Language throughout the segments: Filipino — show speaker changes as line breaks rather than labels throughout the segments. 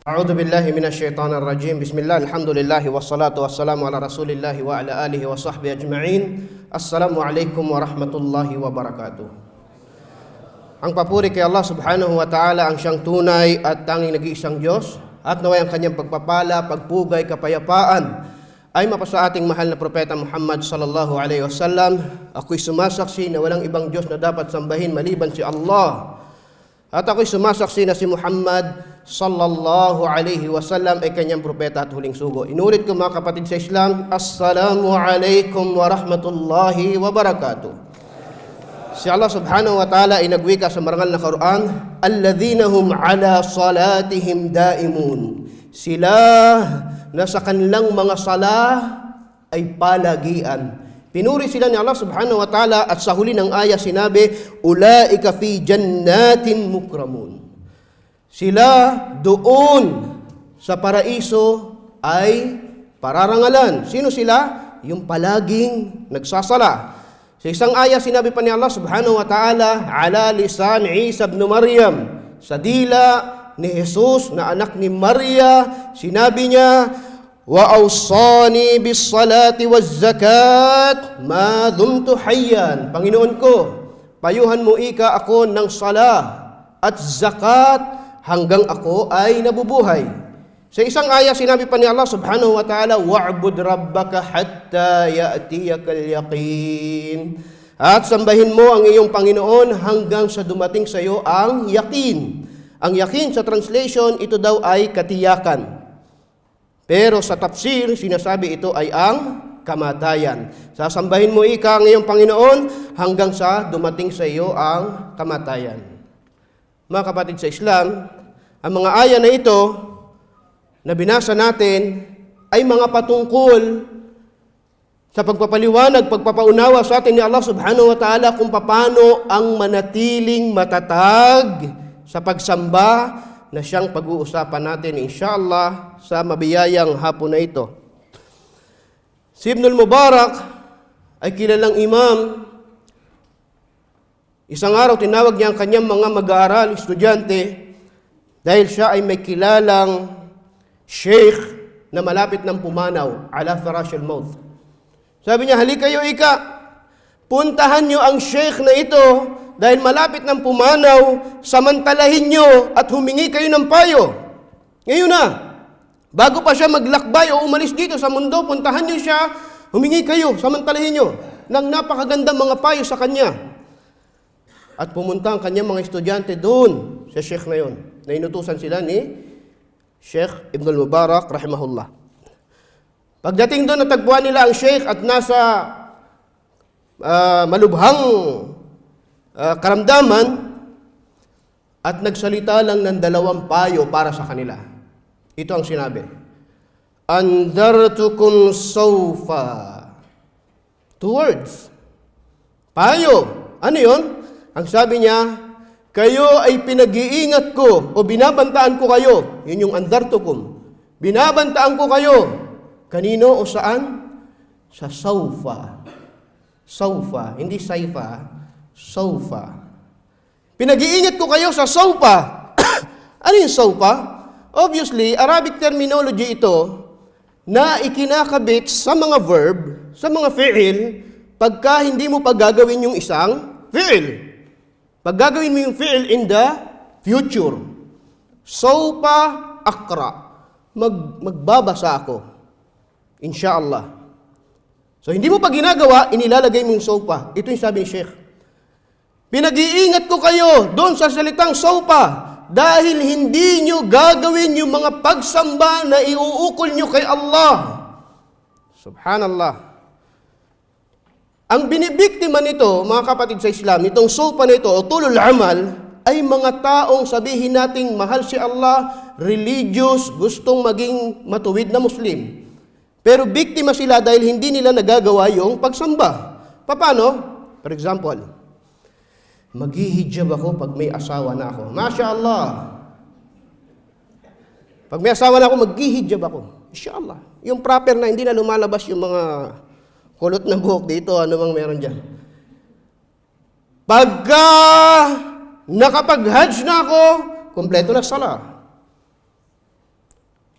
A'udzu billahi minasyaitonir rajim. Bismillah, alhamdulillah wassalatu wassalamu ala Rasulillah wa ala alihi wa sahbihi ajma'in. Assalamualaikum warahmatullahi wabarakatuh. Ang papuri kay Allah subhanahu wa ta'ala, ang siyang tunay at tanging nag-iisang Diyos, at naway ang kanyang pagpapala, pagpugay, kapayapaan ay mapasa ating mahal na propeta Muhammad sallallahu alaihi wasallam. Ako'y sumasaksi na walang ibang Diyos na dapat sambahin maliban si Allah. At ako'y sumasaksi na si Muhammad sallallahu alaihi wasallam ay kanyang propeta at huling sugo. Inulit ko mga kapatid sa Islam, Assalamu alaikum wa rahmatullahi wa barakatuh. Si Allah subhanahu wa ta'ala ay nagwika sa marangal na Quran, alladhina hum ala salatihim daimun. Sila na sa kanilang mga salah ay palagian. Pinuri sila ni Allah subhanahu wa ta'ala at sa huli ng aya sinabi, ulaika fi jannatin mukramun. Sila doon sa paraiso ay pararangalan. Sino sila? Yung palaging nagsasala. Sa isang aya sinabi pa ni Allah subhanahu wa ta'ala, ala lisan Isa ibn Maryam, sa dila ni Jesus na anak ni Maria, sinabi niya, wa awsani bis salati waz zakat ma dumtu hayyan. Panginoon ko, payuhan mo ika ako ng sala at zakat hanggang ako ay nabubuhay. Sa isang aya sinabi pa ni Allah subhanahu wa ta'ala, wa'bud rabbaka hatta ya'tiyakal yaqin. At sambahin mo ang iyong Panginoon hanggang sa dumating sa iyo ang yakin. Ang yakin sa translation, ito daw ay katiyakan. Pero sa tafsir, sinasabi ito ay ang kamatayan. Sasambahin mo ika ang iyong Panginoon hanggang sa dumating sa iyo ang kamatayan. Mga kapatid sa Islam, ang mga aya na ito na binasa natin ay mga patungkol sa pagpapaliwanag, pagpapaunawa sa atin ni Allah subhanahu wa ta'ala kung paano ang manatiling matatag sa pagsamba na siyang pag-uusapan natin inshallah sa mabiyayang hapon na ito. Si Ibn al-Mubarak ay kilalang imam. Isang araw tinawag niya ang kanyang mga mag-aaral, estudyante, dahil siya ay may kilalang sheikh na malapit ng pumanaw, ala firash al-maut. Sabi niya, halika kayo ika, puntahan niyo ang sheikh na ito dahil malapit ng pumanaw, samantalahin niyo at humingi kayo ng payo. Ngayon na, bago pa siya maglakbay o umalis dito sa mundo, puntahan niyo siya, humingi kayo, samantalahin niyo ng napakagandang mga payo sa kanya. At pumunta ang kanyang mga estudyante doon sa sheikh na yun, na inutusan sila ni Sheikh Ibn al-Mubarak rahimahullah. Pagdating doon, natagpuan nila ang sheikh at nasa malubhang karamdaman at nagsalita lang ng 2 payo para sa kanila. Ito ang sinabi, andartukum sawfa. 2 words. Payo. Ano yun? Ang sabi niya, kayo ay pinag-iingat ko o binabantaan ko kayo. Yun yung andartukum. Binabantaan ko kayo. Kanino o saan? Sa sawfa. Sawfa. Hindi saifa. Sawfa. Pinag-iingat ko kayo sa sawfa. Ano yung sawfa? Obviously, Arabic terminology ito na ikinakabit sa mga verb, sa mga fi'il, pagka hindi mo paggagawin yung isang fi'il. Pag gagawin mo yung fi'il in the future, sawfa akra, magbabasa ako, inshallah. So hindi mo pa ginagawa, inilalagay mo yung sawfa. Ito yung sabi ni Sheikh. Pinag-iingat ko kayo doon sa salitang sawfa dahil hindi nyo gagawin yung mga pagsamba na iuukol nyo kay Allah. Subhanallah. Ang binibiktima nito, mga kapatid sa Islam, itong sawfa na ito, o tulul amal, ay mga taong sabihin nating mahal si Allah, religious, gustong maging matuwid na Muslim. Pero biktima sila dahil hindi nila nagagawa yung pagsamba. Paano? For example, maghihijab ako pag may asawa na ako. Masya Allah. Pag may asawa na ako, maghihijab ako. Inshallah. Yung proper na hindi na lumalabas yung mga kulot na buhok dito, ano bang meron dyan. Pagka nakapag-hajj na ako, kumpleto na sala.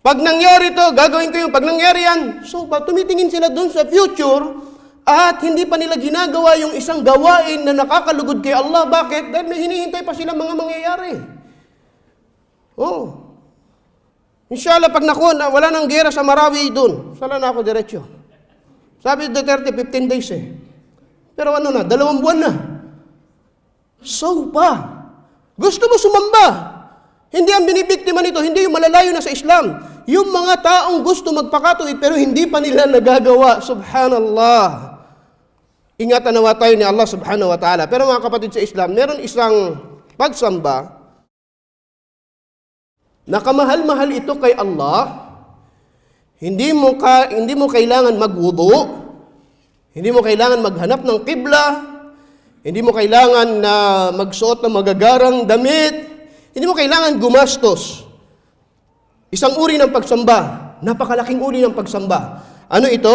Pag nangyari to, gagawin ko yung pag nangyari yan. So, tumitingin sila dun sa future at hindi pa nila ginagawa yung isang gawain na nakakalugod kay Allah. Bakit? Dahil may hinihintay pa sila mga mangyayari. Oh. Inshallah, pag nakuha na, wala nang gera sa Marawi dun. Sala na ako diretso. Sabi Duterte, 15 days eh. Pero 2 buwan na. So pa. Gusto mo sumamba. Hindi ang binibiktima nito, hindi yung malalayo na sa Islam. Yung mga taong gusto magpakatuwid pero hindi pa nila nagagawa. Subhanallah. Ingatan nawa tayo ni Allah subhanahu wa ta'ala. Pero mga kapatid sa Islam, meron isang pagsamba na kamahal-mahal ito kay Allah. Hindi mo kailangan magwudu. Hindi mo kailangan maghanap ng qibla. Hindi mo kailangan na magsuot ng magagarang damit. Hindi mo kailangan gumastos. Isang uri ng pagsamba. Napakalaking uri ng pagsamba. Ano ito?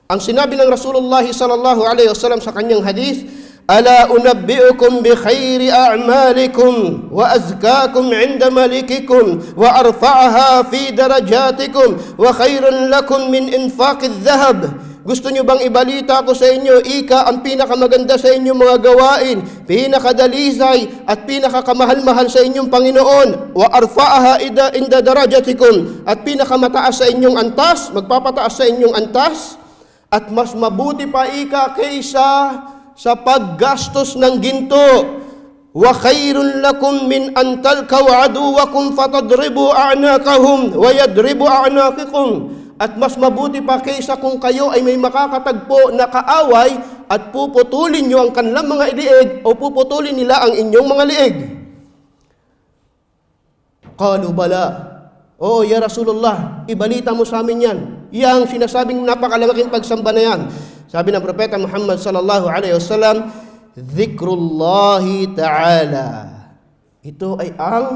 Ang sinabi ng Rasulullah sallallahu alaihi wasallam sa kanyang hadith, "Ala unabbi'ukum bi khairi a'malikum wa azkakum 'inda malikikum wa arfa'aha fi darajatikum wa khairan lakum min infaqidh dhahab." Gusto nyo bang ibalita ko sa inyo, ika ang pinakamaganda sa inyong mga gawain, pinakadalisay at pinakakamahal-mahal sa inyong Panginoon, wa arfa'aha inda darajatikum, at pinakamataas sa inyong antas, magpapataas sa inyong antas, at mas mabuti pa ika kaysa sa paggastos ng ginto. Wa khairun lakum min an talkaw aduwakum fatadribu a'naqahum wa yadribu a'naqikum. At mas mabuti pa kaysa kung kayo ay may makakatagpo na kaaway at puputulin nyo ang kanilang mga liig o puputulin nila ang inyong mga liig. Qalu bala. Oo, ya Rasulullah, ibalita mo sa amin yan. Yang sinasabing napakalalaking pagsamba na yan. Sabi ng Propeta Muhammad sallallahu alaihi wasallam, Dhikrullahi ta'ala. Ito ay ang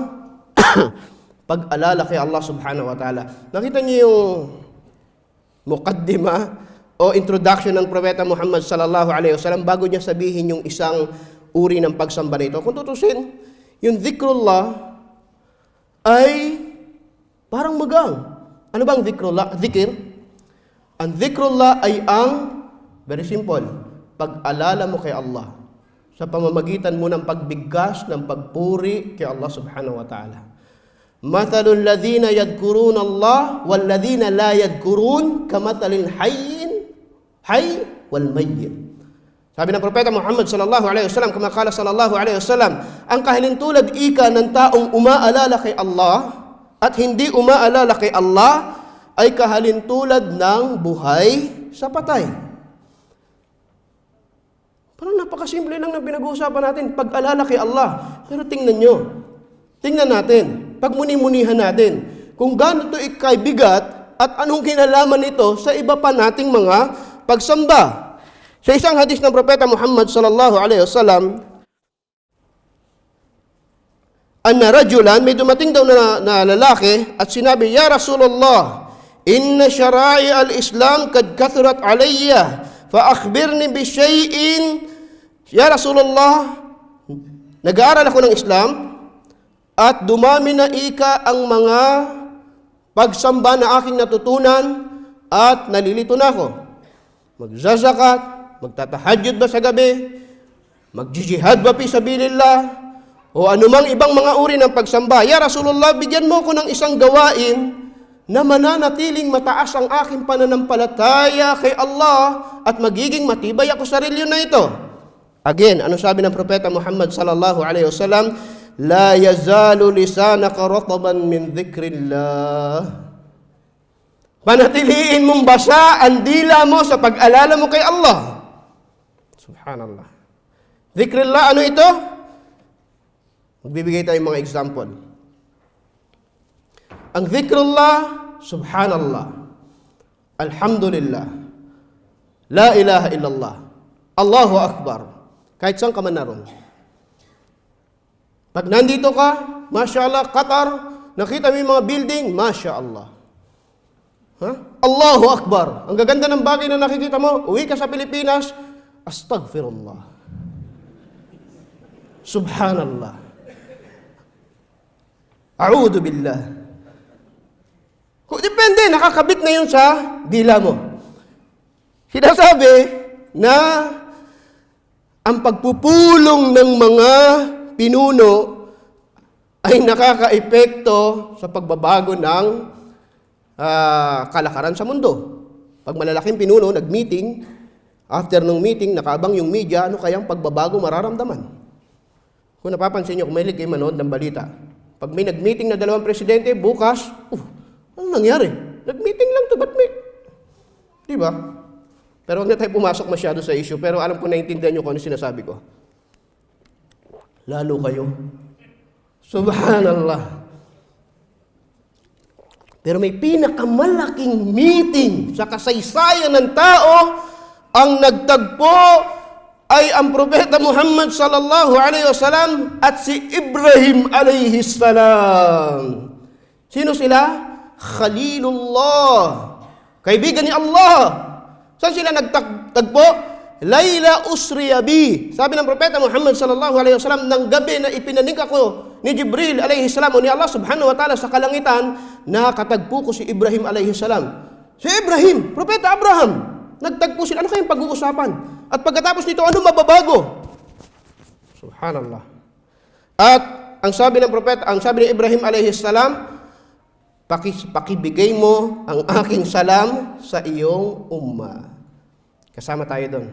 pag-alala kay Allah subhanahu wa ta'ala. Nakita niyo yung muqaddima o introduction ng Propeta Muhammad sallallahu alaihi wasallam bago niya sabihin yung isang uri ng pagsamba nito. Kung tutusin, yung dhikrullah ay parang magang. Ano bang dhikrullah? Dhikr? Ang dhikrullah ay ang, very simple, pag-alala mo kay Allah sa pamamagitan mo ng pagbigkas, ng pagpuri kay Allah subhanahu wa ta'ala. Mathalul ladhina yadhkurun Allah wal ladhina la yadhkurun kamathalil hayy wal mayyit. Sabi ng Propeta Muhammad sallallahu alaihi wasallam, kama qala sallallahu alaihi wasallam, ang kahalintulad ika ng taong umaalala kay Allah at hindi umaalala kay Allah ay kahalintulad ng buhay sa patay. Parang napakasimple lang ng pinag-uusapan natin, pag-alala kay Allah. Pero tingnan natin, pagmuni-munihan natin, kung gaano ito ikaibigat at anong kinalaman nito sa iba pa nating mga pagsamba. Sa isang hadis ng Propeta Muhammad sallallahu alaihi wasallam, anna rajulan, may dumating daw na lalaki at sinabi, "Ya Rasulullah, inna syara'i al-Islam kad kathurat alayya, fa akhbirni bi syai'in." Ya Rasulullah, nag-aaral ako ng Islam at dumami na ika ang mga pagsamba na aking natutunan at nalilito na ako. Magzazakat, magtatahajjud ba sa gabi, magjihad ba fi sabilillah, o anumang ibang mga uri ng pagsamba. Ya Rasulullah, bigyan mo ko ng isang gawain na mananatiling mataas ang aking pananampalataya kay Allah at magiging matibay ako sa reliyon na ito. Again, ano sabi ng Propeta Muhammad sallallahu alaihi wasallam? La yazalu lisanaka rataban min dhikrillah. Panatiliin mong basa ang dila mo sa pag-alala mo kay Allah. Subhanallah. Dhikrillah, ano ito? Magbibigay tayo mga example. Ang dhikrullah, subhanallah, alhamdulillah, la ilaha illallah, Allahu akbar. Kahit saan ka man naroon. Pag nandito ka, mashallah, Qatar, nakita mo yung mga building, mashallah. Allahu akbar. Ang gaganda ng bagay na nakikita mo, uwi ka sa Pilipinas, astaghfirullah. Subhanallah. A'udhu billah. Kung depende, nakakabit na yun sa dila mo. Sinasabi na ang pagpupulong ng mga pinuno ay nakakaepekto sa pagbabago ng kalakaran sa mundo. Pag malalaking pinuno, nag-meeting, after ng meeting, nakaabang yung media, ano kayang pagbabago mararamdaman? Kung napapansin nyo, kung may kayo manood ng balita, pag may nag-meeting na 2 presidente, bukas, ano nangyari? Nag-meeting lang to, ba't may? Diba? Pero huwag na tayo pumasok masyado sa issue, pero alam ko naintindihan nyo kung ano sinasabi ko. Lalo kayo. Subhanallah. Pero may pinakamalaking meeting sa kasaysayan ng tao, ang nagtagpo ay ang Propeta Muhammad sallallahu alaihi wasallam at si Ibrahim alaihi salam. Sino sila? Khalilullah. Kaibigan ni Allah. Saan sila nagtagpo? Layla usriya bi. Sabi ng Propeta Muhammad sallallahu alaihi wasallam, ng gabi na ipinanig ako ni Jibril alaihi salam o ni Allah subhanahu wa ta'ala sa kalangitan, nakatagpo ko si Ibrahim alaihi salam. Si Ibrahim, Propeta Abraham, nagtagpo sila. Ano kayang pag-uusapan? At pagkatapos nito, ano mababago? Subhanallah. At ang sabi ng Propeta, ang sabi ni Ibrahim alaihi salam, pakibigay mo ang aking salam sa iyong umma. Kasama tayo doon.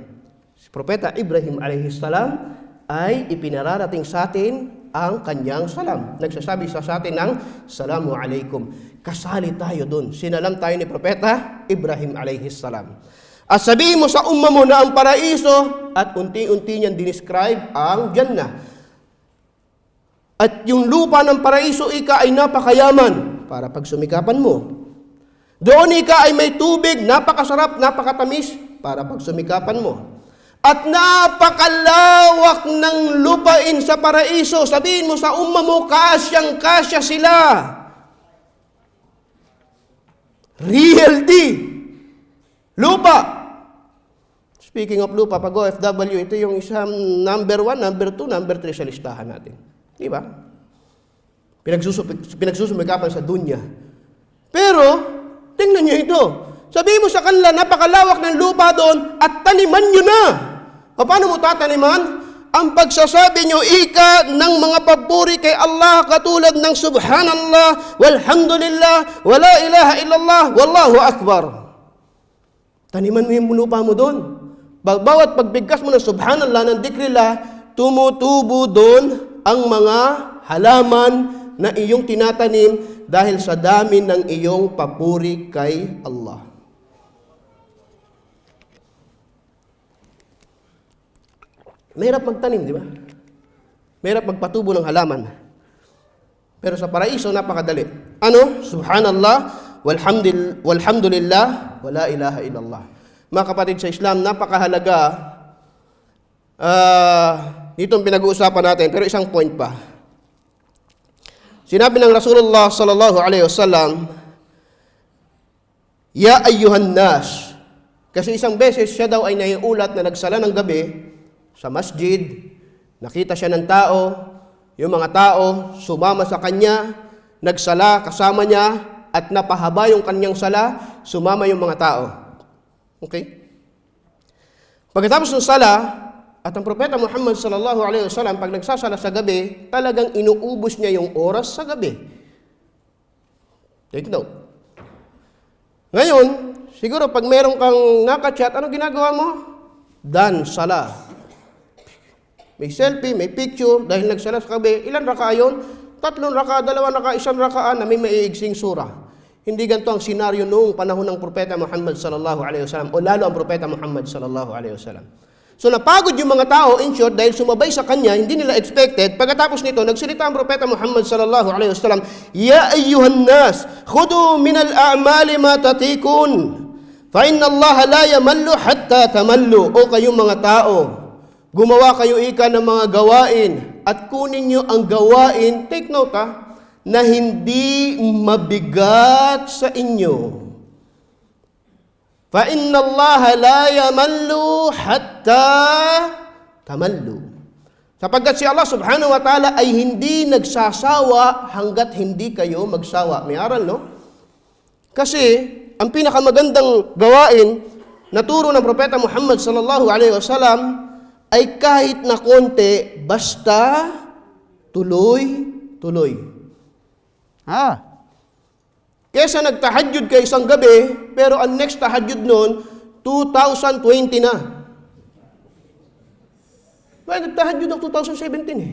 Si Propeta Ibrahim alaihi salam ay ipinararating sa atin ang kanyang salam. Nagsasabi sa atin ng salamu alaikum. Kasali tayo doon. Sinalam tayo ni Propeta Ibrahim alaihi salam. At sabihin mo sa umma mo na ang paraiso, at unti-unti niyan dinescribe ang Jannah. At yung lupa ng paraiso, ika ay napakayaman para pagsumikapan mo. Doon ika ay may tubig, napakasarap, napakatamis para pagsumikapan mo. At napakalawak ng lupain sa paraiso. Sabihin mo sa umma mo, kasyang-kasya sila. Realty. Lupa. Speaking of lupa, pag OFW, ito yung isang number 1, number 2, number 3 sa listahan natin. Di ba? Pinagsusumikapan sa dunya. Pero, tingnan nyo ito. Sabihin mo sa kanila, napakalawak ng lupa doon at taniman nyo na. Paano mo tataniman? Ang pagsasabi nyo, ika ng mga papuri kay Allah katulad ng subhanallah, walhamdulillah, wala ilaha illallah, wallahu akbar. Taniman mo yung lupa mo doon. Bawat pagbigkas mo ng subhanallah, ng dikrillah, tumutubo doon ang mga halaman na iyong tinatanim dahil sa dami ng iyong papuri kay Allah. Mahirap magtanim, di ba? Mahirap magpatubo ng halaman. Pero sa paraiso, napakadali. Ano? Subhanallah, walhamdulillah, wala ilaha illallah. Mga kapatid sa Islam, napakahalaga itong pinag-uusapan natin, pero isang point pa. Sinabi ng Rasulullah sallallahu alaihi wasallam, ya ayyuhan nas. Kasi isang beses siya daw ay naiulat na nagsala ng gabi sa masjid, nakita siya ng tao, yung mga tao sumama sa kanya, nagsala kasama niya, at napahaba yung kanyang sala, sumama yung mga tao. Okay? Pagkatapos ng sala, at ang Propeta Muhammad sallallahu alaihi wasallam, pag nagsasala sa gabi, talagang inuubos niya yung oras sa gabi. Take note. Ngayon, siguro pag meron kang nakachat, ano ginagawa mo? Dan, sala. May selfie, may picture, dahil nagsala sa gabi. Ilan raka yun? 3 raka, 2 raka, 1 rakaan na may maiigsing sura. Hindi ganito ang senaryo noong panahon ng Propeta Muhammad sallallahu alaihi wasallam, o lalo ang Propeta Muhammad sallallahu alaihi wasallam. So napagod yung mga tao, in short, dahil sumabay sa kanya, hindi nila expected. Pagkatapos nito, nagsalita ang Propeta Muhammad sallallahu alaihi wasallam, ya ayyuhan nas, khudu min al-a'mali ma tatikun, fa inna Allah la yamallu hatta tamallu. O kayong mga tao, gumawa kayo ika ng mga gawain, at kunin nyo ang gawain, take note na hindi mabigat sa inyo. Fa inna Allah la yamallu hatta tamallu. Sapagkat si Allah subhanahu wa ta'ala ay hindi nagsasawa hanggat hindi kayo magsawa. May aral, no? Kasi ang pinakamagandang gawain na turo ng Propeta Muhammad sallallahu alaihi wasallam ay kahit na konti, basta tuloy-tuloy. Kesa nagtahajjud ka isang gabi, pero ang next tahajjud noon, 2020 na. Well, nagtahajjud ng 2017 eh.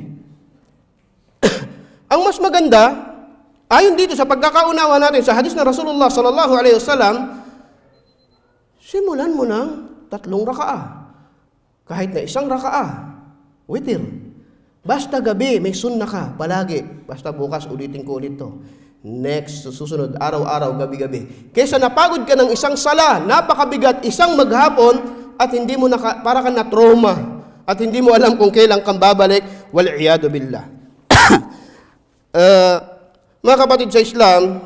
Ang mas maganda, ayon dito sa pagkakaunawa natin sa hadis na Rasulullah sallallahu alaihi wasallam, simulan mo ng 3 rakaah. Kahit na 1 rakaah. Witir. Basta gabi, may sunnah ka, palagi. Basta bukas, ulitin ko ulit to. Next, susunod, araw-araw, gabi-gabi. Kesa napagod ka ng isang sala, napakabigat, isang maghapon, at hindi mo para ka na trauma. At hindi mo alam kung kailan kang babalik, wal-iyadu billah. Mga kapatid sa Islam,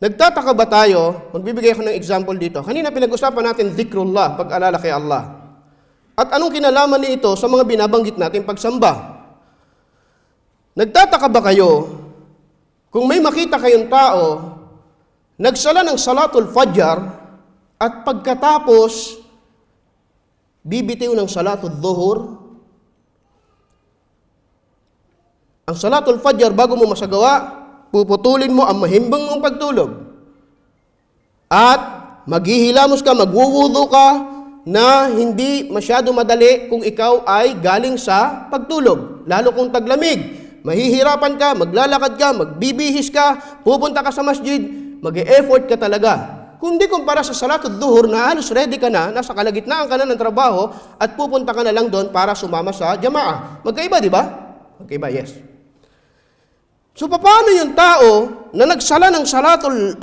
nagtataka ba tayo, magbibigay ako ng example dito. Kanina pinag-usapan natin zikrullah, pag-alala kay Allah. At anong kinalaman nito sa mga binabanggit natin pagsamba? Nagtataka ba kayo kung may makita kayong tao, nagsala ng salatul fajr, at pagkatapos, bibitiw ng salatul dhuhur? Ang salatul fajr, bago mo masagawa, puputulin mo ang mahimbang mong pagtulog. At maghihilamos ka, magwuwudu ka, na hindi masyado madali kung ikaw ay galing sa pagtulog. Lalo kung taglamig, mahihirapan ka, maglalakad ka, magbibihis ka, pupunta ka sa masjid, mag-e-effort ka talaga. Kundi kumpara sa salatul dhuhur na halos ready ka na, nasa kalagitnaan ka na ng trabaho, at pupunta ka na lang doon para sumama sa jamaah. Magkaiba, di ba? Magkaiba, yes. So, paano yung tao na nagsala ng salatul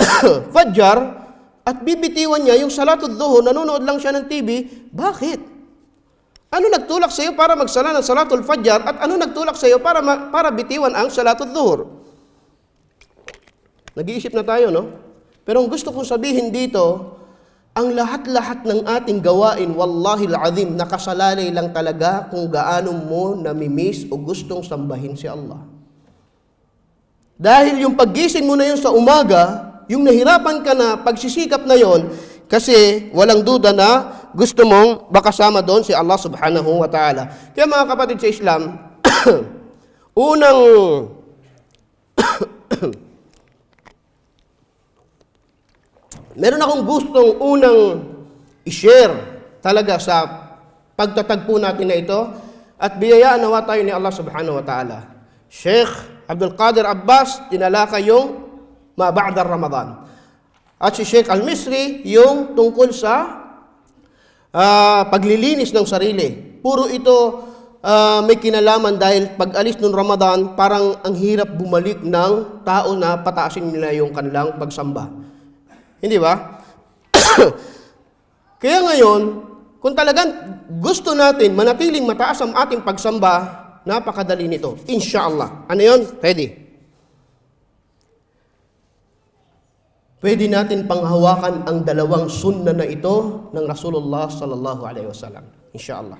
fajr at bibitiwan niya yung salatul dhuhur, nanonood lang siya ng TV? Bakit? Ano nagtulak sa iyo para magsala ng salatul fajr at ano nagtulak sa iyo para bitiwan ang salatul dhuhur? Nag-iisip na tayo, no? Pero ang gusto kong sabihin dito, ang lahat-lahat ng ating gawain, wallahi al-azim, nakasalalay lang talaga kung gaano mo namimiss o gustong sambahin si Allah. Dahil yung paggising mo na yun sa umaga, yung nahirapan ka na pagsisikap na yon, kasi walang duda na gusto mong makasama doon si Allah subhanahu wa ta'ala. Kaya mga kapatid sa Islam, meron akong gustong unang i-share talaga sa pagtatagpo natin na ito, at biyayaan nawa tayo ni Allah subhanahu wa ta'ala. Sheikh Abdul Qadir Abbas, tinalakay yung maba'da Ramadan. At si Sheikh Al-Misri, yung tungkol sa paglilinis ng sarili. Puro ito may kinalaman dahil pag-alis ng Ramadan, parang ang hirap bumalik ng tao na pataasin nila yung kanilang pagsamba. Hindi ba? Kaya ngayon, kung talagang gusto natin manatiling mataas ang ating pagsamba, napakadali nito. Inshallah. Ano yun? Ready? Pwede natin panghawakan ang 2 sunnah na ito ng Rasulullah sallallahu alaihi wasallam. Inshallah.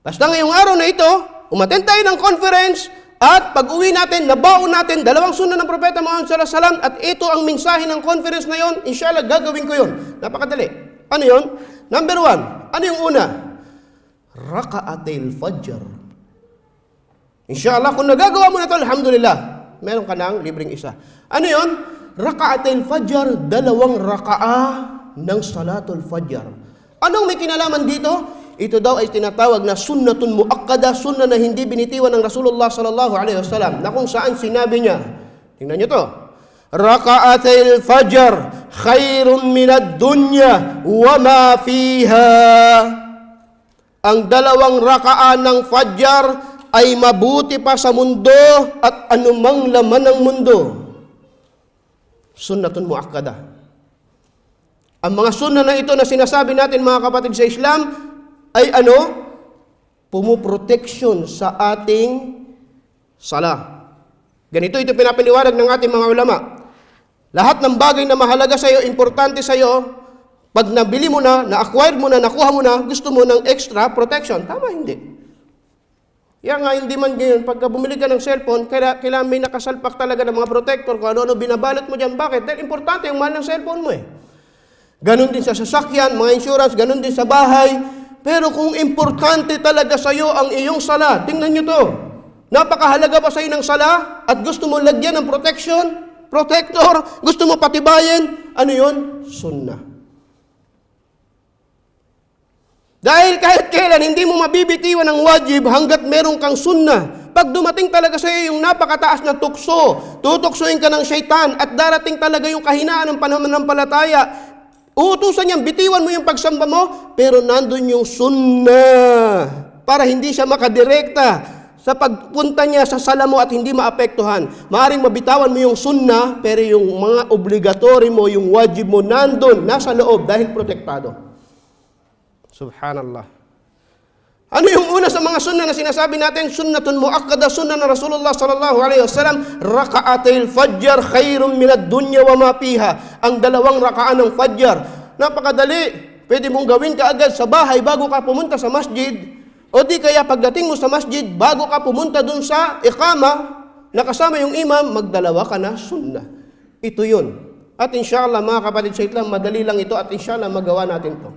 Basta ngayong araw na ito, umattend tayo ng conference, at pag-uwi natin, nabaon natin 2 sunnah ng Propeta Muhammad sallallahu alaihi wasallam, at ito ang mensahe ng conference na yon, inshallah gagawin ko yon. Napakadali. Ano yon? Number 1. Ano yung una? Raka'atil fajr. Inshallah, kung nagagawa mo na ito, alhamdulillah, meron ka ng libreng isa. Ano yon? Raka'atil fajr, 2 raka'ah ng salatul fajr. Anong may kinalaman dito? Ito daw ay tinatawag na sunnatun muakkada, sunnah na hindi binitiwan ng Rasulullah sallallahu alaihi wasallam, na kung saan sinabi niya, tingnan niyo to, raka'atil fajr khairun minad dunya wa ma fiha. Ang 2 raka'ah ng fajr ay mabuti pa sa mundo at anumang laman ng mundo. Sunnatun muakkada. Ang mga sunnah na ito na sinasabi natin mga kapatid sa Islam ay ano? Pumuproteksyon sa ating sala. Ganito ito pinapaniwalag ng ating mga ulama. Lahat ng bagay na mahalaga sa iyo, importante sa iyo, pag nabili mo na, na-acquire mo na, nakuha mo na, gusto mo ng extra protection. Tama, hindi. Yan nga, hindi man ganyan. Pagka bumili ka ng cellphone, kailangan may nakasalpak talaga ng mga protector kung ano-ano binabalot mo dyan. Bakit? Dahil importante yung mahal ng cellphone mo eh. Ganon din sa sasakyan, mga insurance, ganon din sa bahay. Pero kung importante talaga sa iyo ang iyong sala, tingnan nyo to. Napakahalaga pa sa iyo ng sala at gusto mo lagyan ng protector, gusto mo patibayin, ano yun? Sunnah. Dahil kahit kailan hindi mo mabibitiwan ng wajib hanggat meron kang sunnah. Pag dumating talaga sa iyo yung napakataas na tukso, tutuksoin ka ng syaitan at darating talaga yung kahinaan ng pananampalataya, uutusan niyang bitiwan mo yung pagsamba mo, pero nandun yung sunnah para hindi siya makadirekta sa pagpunta niya sa sala mo at hindi maapektuhan. Maaring mabitawan mo yung sunnah, pero yung mga obligatory mo, yung wajib mo, nandun, nasa loob dahil protektado. Subhanallah. Ano yung una sa mga sunnah na sinasabi natin? Sunnatun muakkada, sunnah na Rasulullah sallallahu alaihi wasallam, raka'atil fajr khairum minad dunya wa ma fiha. Ang dalawang raka'an ng fajr. Napakadali. Pwede mong gawin kaagad sa bahay bago ka pumunta sa masjid. O di kaya pagdating mo sa masjid, bago ka pumunta dun sa iqama, nakasama yung imam, magdalawa ka na sunnah. Ito yun. At inshallah mga kapatid sa Islam, madali lang ito at inshallah magawa natin to.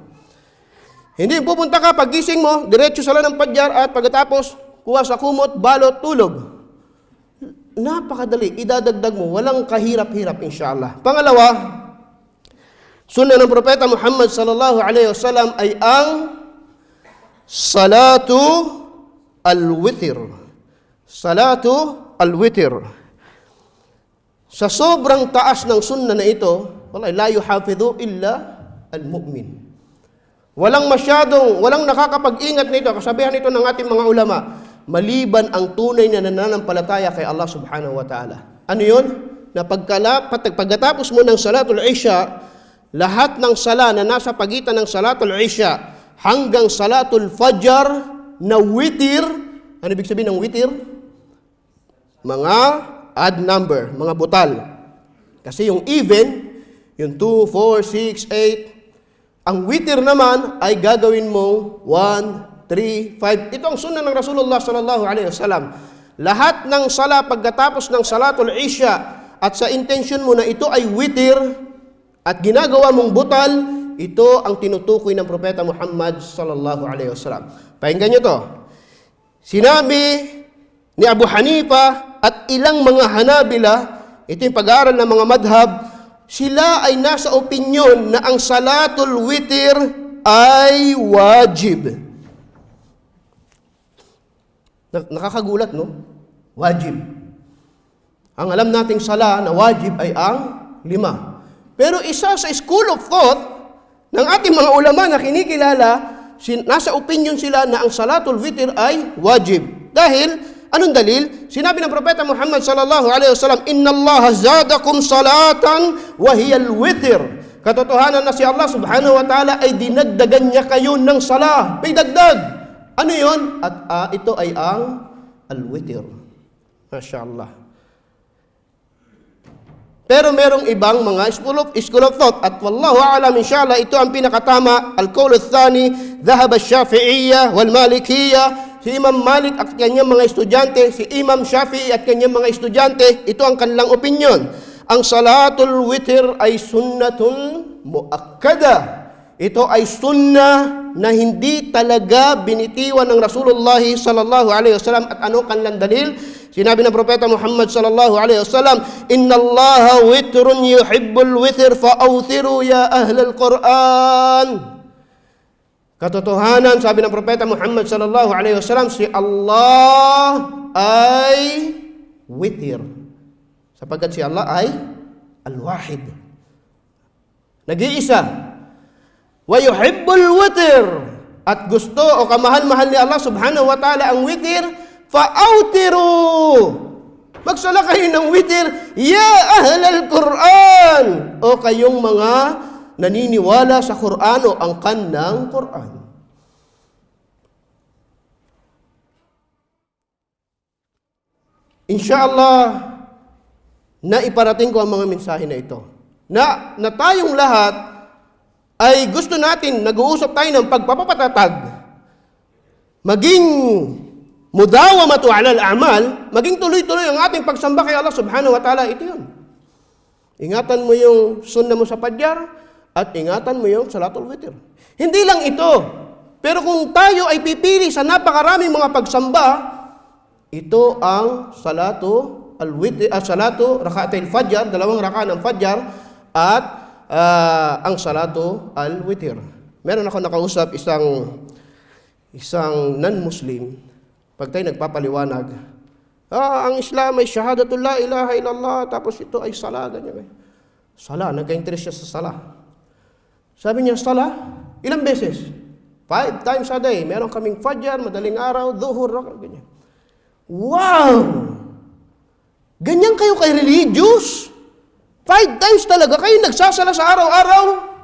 Hindi pupunta ka, paggising mo, diretso sala ng padyar at pagkatapos, kuha sa kumot, balot, tulog. Napakadali, idadagdag mo, walang kahirap-hirap inshallah. Pangalawa, sunnah ng Propeta Muhammad sallallahu alaihi wasallam ay ang salatu al-witr. Salatu al-witr. Sa sobrang taas ng sunnah na ito, wallahi la yuhafidhu illa al-mu'min. Walang nakakapag-ingat nito, kasabihan nito ng ating mga ulama, maliban ang tunay na nananampalataya kay Allah subhanahu wa ta'ala. Ano yun? Na pagkatapos mo ng salatul isya, lahat ng sala na nasa pagitan ng salatul isya hanggang salatul fajr na witir, ano ibig sabihin ng witir? Mga odd number, mga butal. Kasi yung even, yung 2, 4, 6, 8, ang witir naman ay gagawin mo 1, 3, 5. Ito ang sunnah ng Rasulullah sallallahu alaihi wasallam. Lahat ng sala pagkatapos ng salatul isya at sa intention mo na ito ay witir at ginagawa mong butal, ito ang tinutukoy ng Propeta Muhammad sallallahu alaihi wasallam. Pakinggan niyo to. Sinabi ni Abu Hanifa at ilang mga Hanabila, ito yung pag-aaral ng mga madhab, sila ay nasa opinyon na ang salatul witir ay wajib. Nakakagulat, no? Wajib. Ang alam nating sala na wajib ay ang 5. Pero isa sa school of thought ng ating mga ulama na kinikilala, nasa opinyon sila na ang salatul witir ay wajib. Dahil anong dalil? Sinabi ng Propeta Muhammad sallallahu alaihi wasallam, "Innallaha zadakum salatan wa hiyal witir." Katotohanan na si Allah subhanahu wa ta'ala ay dinagdagan niya kayo ng sala. May dagdag. Ano 'yon? At ito ay ang al-witir. Masyaallah. Pero merong ibang mga school of thought at wallahu a'lam, inshallah ito ang pinakatama. Al-qawl ath-thani, dhahab ash-Shafi'iyya wal Malikiyya. Si Imam Malik at kanyang mga estudyante, si Imam Shafi'i at kanyang mga estudyante, ito ang kanilang opinyon. Ang salatul witir ay sunnatun muakkada. Ito ay sunnah na hindi talaga binitiwan ng Rasulullah sallallahu alaihi wasallam. At ano kanilang dalil? Sinabi ng Propeta Muhammad sallallahu alaihi wasallam, "Innallaha witrun yuhibbul witr fa'awthiru ya ahlal Qur'an." Katotohanan, sabi ng Propeta Muhammad sallallahu alaihi wasallam, si Allah ay witir. Sapagkat si Allah ay al-wahid. Nag-iisa. Wa yuhibbul witr. At gusto o kamahal-mahal ni Allah subhanahu wa ta'ala ang witir, fa'awtiru. Magsala kayo ng witir, ya ahlal Qur'an. O kayong mga naniniwala sa Qur'an o angkan ng Qur'an. Insyaallah, naiparating ko ang mga mensahe na ito. Na tayong lahat ay gusto natin, nag-uusap tayo ng pagpapatatag. Maging mudawamatu alal a'mal, maging tuloy-tuloy ang ating pagsamba kay Allah subhanahu wa ta'ala, ito yun. Ingatan mo yung sunnah mo sa Fajr at ingatan mo yung salatul witr. Hindi lang ito, pero kung tayo ay pipili sa napakaraming mga pagsamba, ito ang salatu raka'atil fajr, 2 rakaat ng Fajr, at ang salatu al-witr. Meron ako nakausap isang non-Muslim. Pag tayo nagpapaliwanag, ang Islam ay shahadatul la ilaha illallah, tapos ito ay sala, ganyan. Sala, nagka-interest siya sa sala. Sabi niya, sala, ilang beses? 5 times a day. Meron kaming Fajr, madaling araw, dhuhur, ganyan. Wow! Ganyan kayo kay religious? 5 times talaga kayo nagsasala sa araw-araw?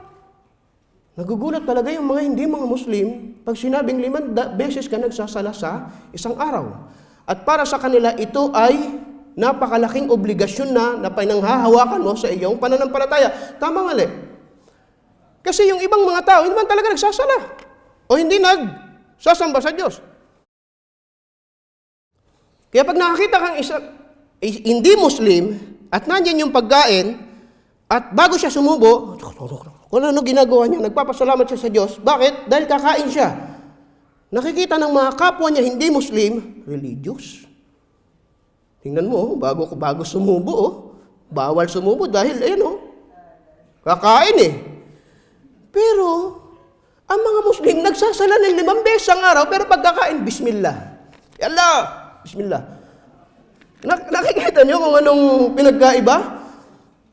Nagugulat talaga yung mga hindi mga Muslim pag sinabing 5 beses ka nagsasala sa isang araw. At para sa kanila, ito ay napakalaking obligasyon na pinanghahawakan mo sa iyong pananampalataya. Tama mali. Kasi yung ibang mga tao, hindi man talaga nagsasala. O hindi nagsasamba sa Diyos. Kaya pag nakakita kang hindi Muslim at nandiyan yung pagkain at bago siya sumubo, kung ano ginagawa niya, nagpapasalamat siya sa Diyos. Bakit? Dahil kakain siya. Nakikita ng mga kapwa niya hindi Muslim, religious. Tingnan mo, bago sumubo, bawal sumubo dahil, kakain Pero, ang mga Muslim, nagsasala ng 5 beses ang araw, pero pagkakain, Bismillah. Allah, Bismillah. Nakikita niyo kung anong pinagkaiba?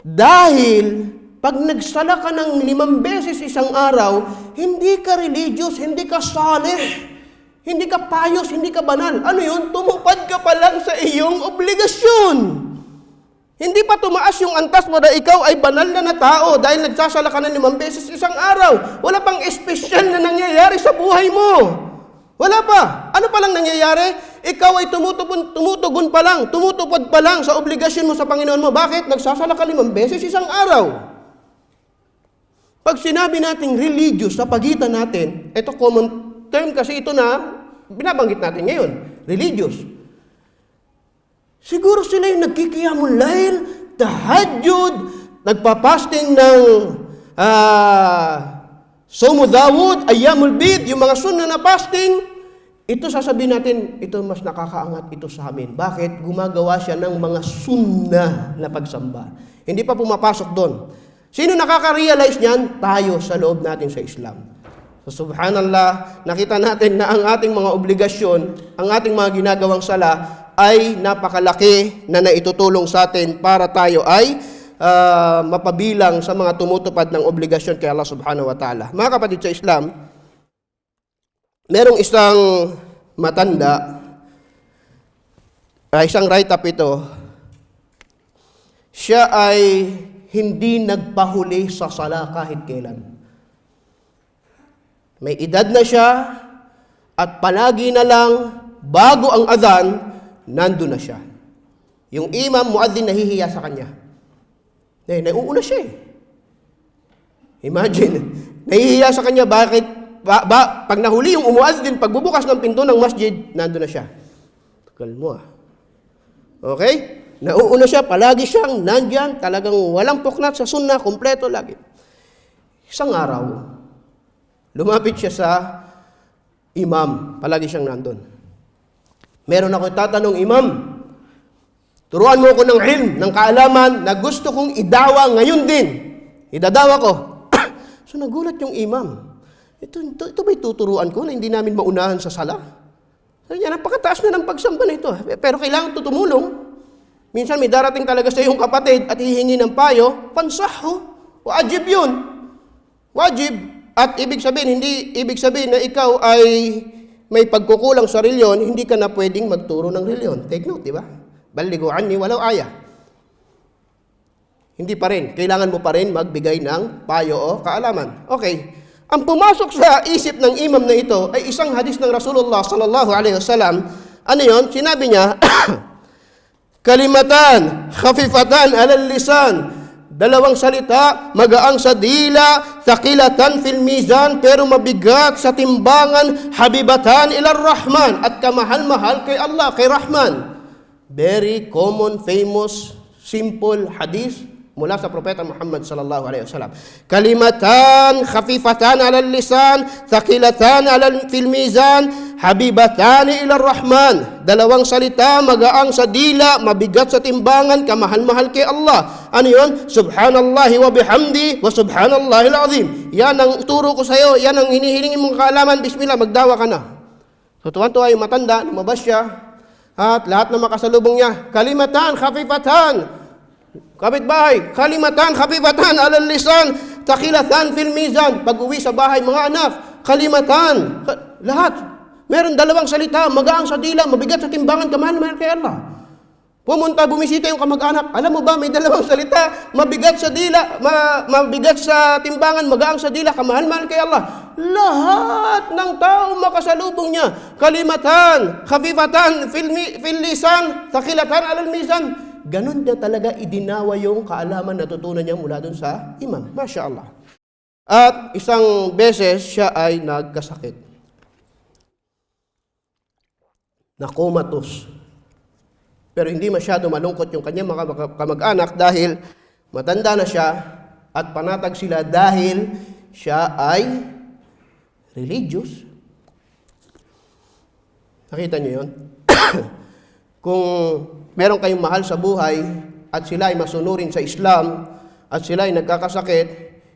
Dahil, pag nagsala ka ng 5 beses isang araw, hindi ka religious, hindi ka salih, hindi ka pious, hindi ka banal. Ano yun? Tumupad ka pa lang sa iyong obligasyon. Hindi pa tumaas yung antas mo na ikaw ay banal na tao dahil nagsasala ka ng 5 beses isang araw. Wala pang espesyal na nangyayari sa buhay mo. Wala pa. Ano pa lang nangyayari? Ikaw ay tumutugon pa lang, tumutupad pa lang sa obligasyon mo sa Panginoon mo. Bakit? Nagsasala ka 5 beses isang araw. Pag sinabi nating religious sa pagitan natin, ito common term kasi ito na binabanggit natin ngayon, religious. Siguro sila yung nagkikiyamul lail, tahajjud, nagpapasting ng Somu Dawud, Ayyamul Bid, yung mga sunnah na fasting, ito sasabihin natin, ito mas nakakaangat ito sa amin. Bakit? Gumagawa siya ng mga sunnah na pagsamba. Hindi pa pumapasok doon. Sino nakaka-realize niyan? Tayo sa loob natin sa Islam. So subhanallah, nakita natin na ang ating mga obligasyon, ang ating mga ginagawang sala ay napakalaki na naitutulong sa atin para tayo ay mapabilang sa mga tumutupad ng obligasyon kay Allah subhanahu wa ta'ala. Mga kapatid sa Islam, merong isang matanda, isang write-up ito, siya ay hindi nagpahuli sa sala kahit kailan. May edad na siya at palagi na lang bago ang adhan, nandun na siya. Yung imam, muadzin, nahihiya sa kanya. Nauuna siya Imagine, nahihiya sa kanya, bakit? Pag nahuli yung umuadzin, pagbubukas ng pinto ng masjid, nandun na siya. Tagal mo Okay? Nauuna siya, palagi siyang nandyan, talagang walang puknat sa sunnah, kompleto lagi. Isang araw, lumapit siya sa imam, palagi siyang nandun. Meron ako tatanong, imam, turuan mo ko ng ilm, ng kaalaman na gusto kong idawa ngayon din. Idadawa ko. So nagulat yung imam. Ito ba'y tuturuan ko na hindi namin maunahan sa sala? Sabi niya, napakataas na ng pagsamba na ito. Pero kailangan tumulong. Minsan may darating talaga sa iyong kapatid at hihingi ng payo, pansaho, wajib yun. Wajib. At ibig sabihin, hindi ibig sabihin na ikaw ay may pagkukulang sa reliyon, hindi ka na pwedeng magturo ng reliyon. Take note, di ba? Balighu anni walau ayah. Hindi pa rin. Kailangan mo pa rin magbigay ng payo o kaalaman. Okay. Ang pumasok sa isip ng imam na ito ay isang hadis ng Rasulullah sallallahu alaihi wasallam. Ano yun? Sinabi niya, kalimatan, khafifatan alal lisan, Dalawang salita, magaang sa dila, thaqilatan fil mizan, pero mabigat sa timbangan, habibatan ila Rahman, at kamahal-mahal kay Allah, kay Rahman. Very common, famous, simple hadith mula sa Propeta Muhammad sallallahu alaihi wasallam. Kalimatan khafifatan 'ala lisan, thaqilatan 'ala fil mizan, habibatan ila Rahman. Dalawang salita, magaang sa dila, mabigat sa timbangan, kamahal-mahal kay Allah. Ano 'yon? Subhanallahi wa bihamdi wa subhanallahil azim. Yan ang turo ko sa iyo, yan ang hinihilingin mong kaalaman. Bismillah, magdawa ka na. So tuwan-tuwa yung matanda, lumabas siya, at lahat ng makasalubong niya, kalimatan khafifatan, kapitbahay, kalimatan khafifatan alal lisan, thaqilatan fil mizan. Pag-uwi sa bahay, mga anak, kalimatan, lahat. Meron dalawang salita, magaang sa dila, mabigat sa timbangan, kamahal-mahal kay Allah. Pumunta, bumisita yung kamag-anak. Alam mo ba, may dalawang salita, mabigat sa dila, mabigat sa timbangan, magaang sa dila, kamahal-mahal kay Allah. Lahat ng tao makasalubong niya, kalimatan khafifatan fil lisan, thaqilatan alal mizan. Ganon niya talaga idinawa yung kaalaman na natutunan niya mula dun sa imam. Masya Allah. At isang beses siya ay nagkasakit. Nakomatos. Pero hindi masyado malungkot yung kanyang mga kamag-anak dahil matanda na siya at panatag sila dahil siya ay religious. Nakita niyo yun? Kung meron kayong mahal sa buhay at sila ay masunurin sa Islam at sila ay nagkakasakit,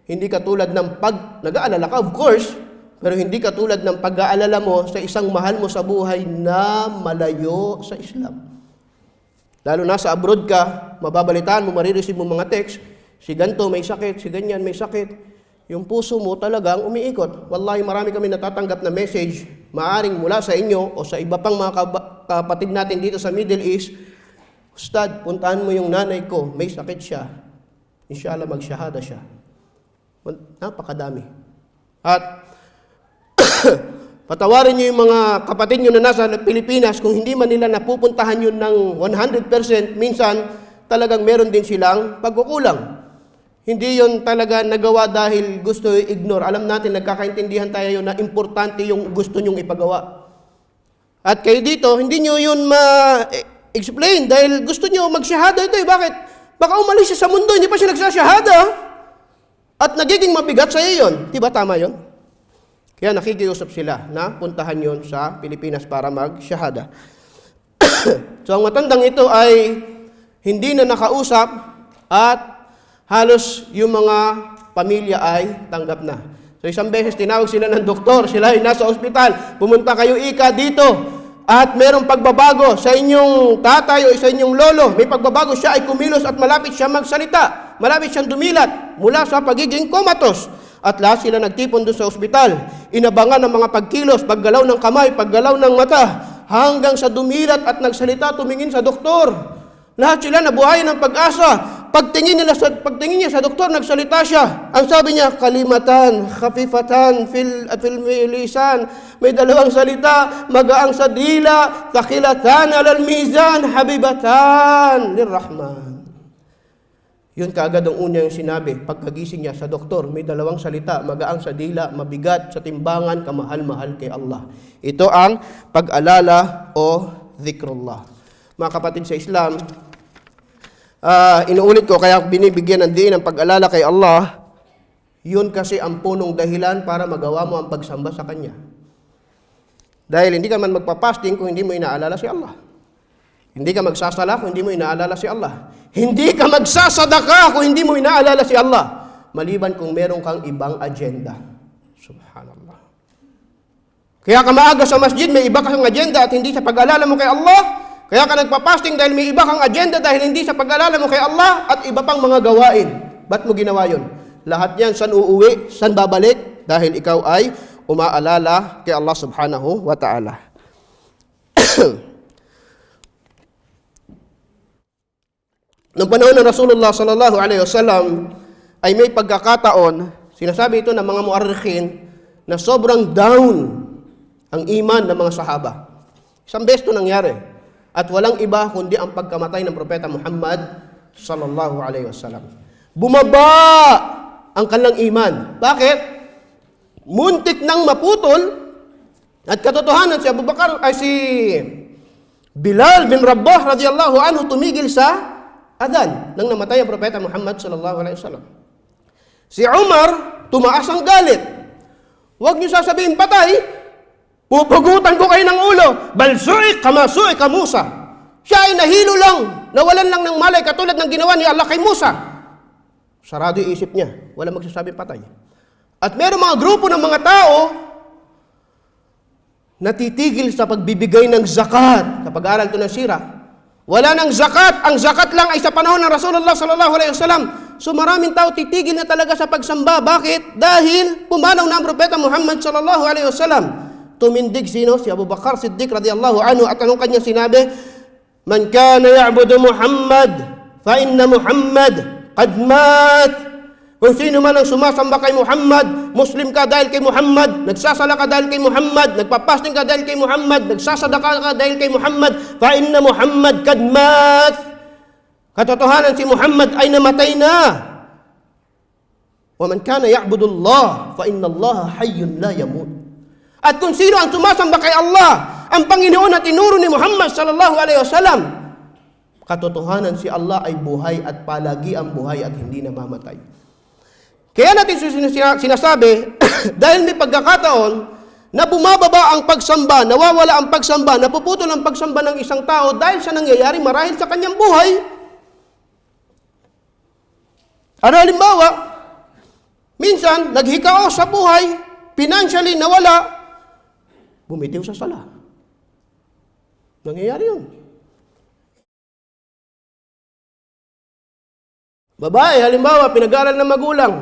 hindi katulad ng nag-aalala ka, of course, pero hindi katulad ng pag-aalala mo sa isang mahal mo sa buhay na malayo sa Islam. Lalo na sa abroad ka, mababalitaan mo, marireceive mo mga text, si ganto may sakit, si ganyan may sakit. Yung puso mo talagang umiikot. Wallahi, marami kami natatanggap na message, maaring mula sa inyo o sa iba pang mga kapatid natin dito sa Middle East. Ustad, puntahan mo yung nanay ko, may sakit siya. Inshallah, magsyahada siya. Napakadami. At patawarin niyo yung mga kapatid niyo na nasa Pilipinas, kung hindi man nila napupuntahan yun ng 100%, minsan talagang meron din silang pagkukulang. Hindi yun talaga nagawa dahil gusto i-ignore. Alam natin, nagkakaintindihan tayo na importante yung gusto nyong ipagawa. At kayo dito, hindi nyo yun ma-explain dahil gusto nyo magsyahada ito. Bakit? Baka umalis siya sa mundo, hindi pa siya nagsasyahada. At nagiging mabigat sa iyo yun. Diba tama yun? Kaya nakikiusap sila na puntahan yun sa Pilipinas para magsyahada. So ang matandang ito ay hindi na nakausap at halos yung mga pamilya ay tanggap na. So isang beses tinawag sila ng doktor, sila ay nasa ospital, pumunta kayo ika dito at merong pagbabago sa inyong tatay o sa inyong lolo. May pagbabago, siya ay kumilos at malapit siya magsalita. Malapit siyang dumilat mula sa pagiging komatos. At lahat sila nagtipon doon sa ospital. Inabangan ng mga pagkilos, paggalaw ng kamay, paggalaw ng mata, hanggang sa dumilat at nagsalita, tumingin sa doktor. Lahat sila nabuhayan ng pag-asa. Pagtingin niya sa doktor, nagsalita siya. Ang sabi niya, kalimatan, khafifatan, fil lisan. May dalawang salita, magaang sa dila, thaqilatan alal mizan, habibatan lirrahman. Yun kaagad ang una yung sinabi. Pagkagising niya sa doktor, may dalawang salita, magaang sa dila, mabigat sa timbangan, kamahal-mahal kay Allah. Ito ang pag-alala o dhikrullah. Mga kapatid sa Islam, inuulit ko, kaya binibigyan ng diin ang pag-alala kay Allah, yun kasi ang punong dahilan para magawa mo ang pagsamba sa Kanya. Dahil hindi ka man magpapasting kung hindi mo inaalala si Allah. Hindi ka magsasala kung hindi mo inaalala si Allah. Hindi ka magsasadaka kung hindi mo inaalala si Allah. Maliban kung meron kang ibang agenda. Subhanallah. Kaya ka maaga sa masjid, may iba kang agenda at hindi sa pag-alala mo kay Allah. Kaya ka nagpapasting dahil may iba kang agenda dahil hindi sa pag-alala mo kay Allah at iba pang mga gawain. Ba't mo ginawa yun? Lahat yan, saan uuwi, saan babalik? Dahil ikaw ay umaalala kay Allah subhanahu wa ta'ala. Noong panahon ng Rasulullah sallallahu alaihi wasallam ay may pagkakataon, sinasabi ito ng mga muarrikhin, na sobrang down ang iman ng mga sahaba. Isang beses ito nangyari. At walang iba kundi ang pagkamatay ng Propeta Muhammad sallallahu alaihi wasallam. bumaba ang kanilang iman. Bakit? Muntik nang maputol at katotohanan si Abu Bakar ay si Bilal bin Rabah radhiyallahu anhu tumigil sa adhan nang namatay ang propeta Muhammad sallallahu alaihi wasallam. Si Umar tumaas ang galit. Huwag niyo sasabihin patay, pupugutan ko kayo ng ulo. Bal su'ik kama su'ika Musa. Siya ay nahilo lang, nawalan lang ng malay katulad ng ginawa ni Allah kay Musa. Sarado yung isip niya, wala magsasabing patay. At meron mga grupo ng mga tao natitigil sa pagbibigay ng zakat. Kapag aral ito ng sira, wala ng zakat. Ang zakat lang ay sa panahon ng Rasulullah sallallahu alaihi wasallam. So maraming tao titigil na talaga sa pagsamba. Bakit? Dahil pumanaw na ang propeta Muhammad sallallahu alaihi wasallam. Tumindig sino? Si Abu Bakar Siddiq radhiyallahu anhu. At anong kanya sinabi? Man kana ya'budu Muhammad fa inna Muhammad qad mat. Kung sino man ang sumasamba kay Muhammad, Muslim ka dahil kay Muhammad, nagsasala ka dahil kay Muhammad, nagpapasting ka dahil kay Muhammad, nagsasadaka ka dahil kay Muhammad, fa inna Muhammad kad mat. Katotohanan si Muhammad ay namatay na. Wa man kana ya'budu Allah, fa inna Allah hayyun la yamut. At kung sino ang sumasamba kay Allah, ang Panginoon na tinuro ni Muhammad sallallahu alaihi wasallam, katotohanan si Allah ay buhay at palagi ang buhay at hindi namamatay. Kaya natin sinasabi, dahil may pagkakataon na bumababa ang pagsamba, nawawala ang pagsamba, napuputol ang pagsamba ng isang tao dahil sa nangyayari marahil sa kanyang buhay. Ano halimbawa, minsan naghikao sa buhay, financially nawala, bumitiw sa sala. Nangyayari yun. Babae, halimbawa, pinag-aral ng magulang,